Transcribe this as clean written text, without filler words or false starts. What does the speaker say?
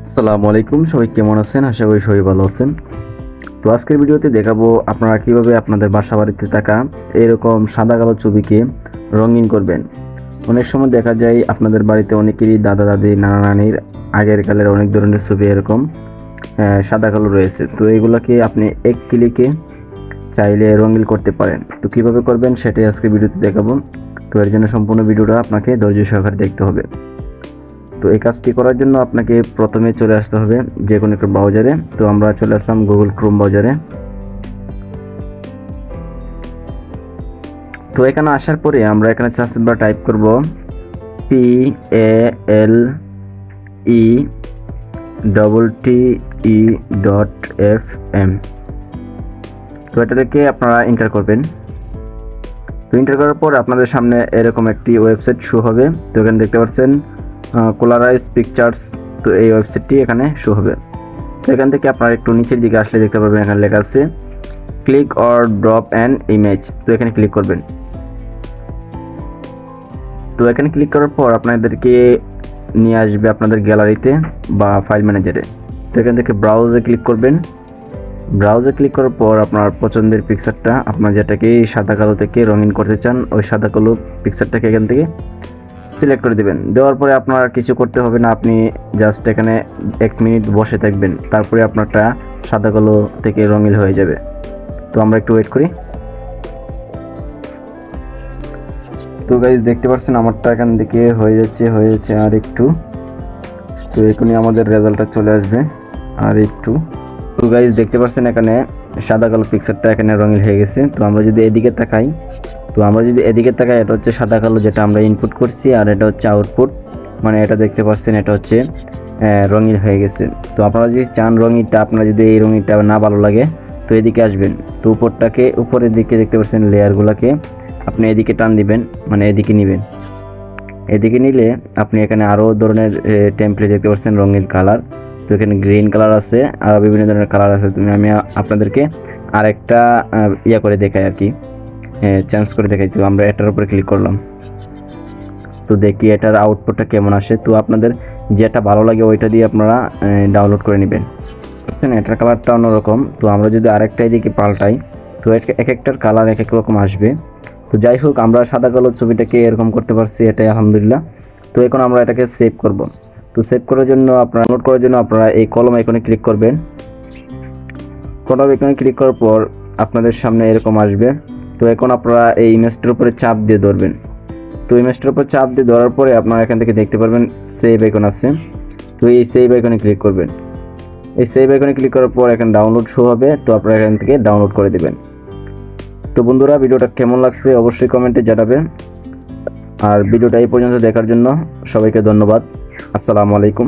আসসালামু আলাইকুম, সবাই কেমন আছেন? আশা করি সবাই ভালো আছেন। তো আজকের ভিডিওতে দেখাবো আপনারা কিভাবে আপনাদের বাসা বাড়িতে থাকা এরকম সাদা কালো ছবিকে রঙিন করবেন। অনেক সময় দেখা যায় আপনাদের বাড়িতে অনেকেরই দাদা দাদি নানা নানির আগের কালের অনেক ধরনের ছবি এরকম সাদা কালো রয়েছে। তো এগুলোকে আপনি এক ক্লিকে চাইলে রঙিন করতে পারেন। তো কিভাবে করবেন সেটাই আজকে ভিডিওতে দেখাবো। তো এর জন্য সম্পূর্ণ ভিডিওটা আপনাকে ধৈর্য সহকারে দেখতে হবে। তো এই কাজটি করার জন্য আপনাকে প্রথমে চলে আসতে হবে যে কোনো একটা ব্রাউজারে। তো আমরা চলে আসলাম গুগল ক্রোম ব্রাউজারে। তো এখানে আসার পরে আমরা এখানে সার্চ বার টাইপ করব PALETTE.FM। তো এটা থেকে আপনারা এন্টার করবেন। তো এন্টার করার পর আপনাদের সামনে এরকম একটি ওয়েবসাইট শো হবে। তো এখানে দেখতে পাচ্ছেন কোলারাইজ পিকচার্স। তো এই ওয়েবসাইটটি এখানে শো হবে। তো এখান থেকে আপনারা একটু নিচের দিকে আসলে দেখতে পারবেন এখানে লেখা আছে click or drop an image. তো এখানে ক্লিক করবেন। তো এখানে ক্লিক করার পর আপনাদেরকে নিয়ে আসবে আপনাদের গ্যালারিতে বা ফাইল ম্যানেজারে। তো এখান থেকে ব্রাউজে ক্লিক করবেন। ব্রাউজে ক্লিক করার পর আপনার পছন্দের পিকচারটা, আপনার যেটাকে সাদা কালো থেকে রঙিন করতে চান ওই সাদা কালো পিকচারটাকে এখান থেকে সিলেক্ট করে দেবেন। দেওয়ার পরে আপনার কিছু করতে হবে না, আপনি জাস্ট এখানে 1 মিনিট বসে থাকবেন, তারপরে আপনারটা সাদা কালো থেকে রঙিন হয়ে যাবে। তো আমরা একটু ওয়েট করি। তো গাইজ দেখতে পাচ্ছেন আমারটা এখান থেকে হয়ে যাচ্ছে আর একটু। তো এখনই আমাদের রেজাল্টটা চলে আসবে আর একটু। তো গাইজ দেখতে পাচ্ছেন এখানে সাদা কালো পিকচারটা এখানে রঙিন হয়ে গেছে। তো আমরা যদি এদিকে তাকাই, এটা হচ্ছে সাদা কালো যেটা আমরা ইনপুট করছি, আর এটা হচ্ছে আউটপুট, মানে এটা দেখতে পাচ্ছেন এটা হচ্ছে রঙিন হয়ে গেছে। তো আপনারা যদি চান রঙিনটা, আপনারা যদি এই রঙিনটা না ভালো লাগে তো এদিকে আসবেন। তো উপরের দিকে দেখতে পাচ্ছেন লেয়ারগুলোকে আপনি এদিকে টান দিবেন, মানে এদিকে নেবেন। এদিকে নিলে আপনি এখানে আরও ধরনের টেমপ্লেট দেখতে পাচ্ছেন রঙিন কালার। তো এখানে গ্রিন কালার আছে আর বিভিন্ন ধরনের কালার আছে। আমি আপনাদেরকে আরেকটা করে দেখাই আর কি, চেঞ্জ করে দেখাই। তো আমরা এটার উপরে ক্লিক করলাম। তো দেখি এটার আউটপুটটা কেমন আসে। তো আপনাদের যেটা ভালো লাগে ওইটা দিয়ে আপনারা ডাউনলোড করে নেবেন। বুঝছেন, এটার কালারটা অন্যরকম। তো আমরা যদি আরেকটা এদিকে পাল্টাই তো এক একটার কালার এক এক রকম আসবে। তো যাই হোক, আমরা সাদা কালো ছবিটাকে এরকম করতে পারছি, এটাই আলহামদুলিল্লাহ। তো এখন আমরা এটাকে সেভ করব। তো সেভ করার জন্য ডাউনলোড করার জন্য আপনারা এই কলম আইকনে ক্লিক করবেন। কলম আইকনে ক্লিক করার পর আপনাদের সামনে এরকম আসবে। তো এখন আপনারা এই ইমেজটার উপরে চাপ দিয়ে ধরবেন। তো ইমেজটার উপর চাপ দিয়ে ধরার পরে আপনারা এখান থেকে দেখতে পারবেন সেভ আইকন আছে। তো এই সেভ আইকনে ক্লিক করবেন। এই সেভ আইকনে ক্লিক করার পর এখানে ডাউনলোড শো হবে। তো আপনারা এখান থেকে ডাউনলোড করে দেবেন। তো বন্ধুরা, ভিডিওটা কেমন লাগছে অবশ্যই কমেন্টে জানাবেন। আর ভিডিওটা এই পর্যন্ত দেখার জন্য সবাইকে ধন্যবাদ। আসসালামু আলাইকুম।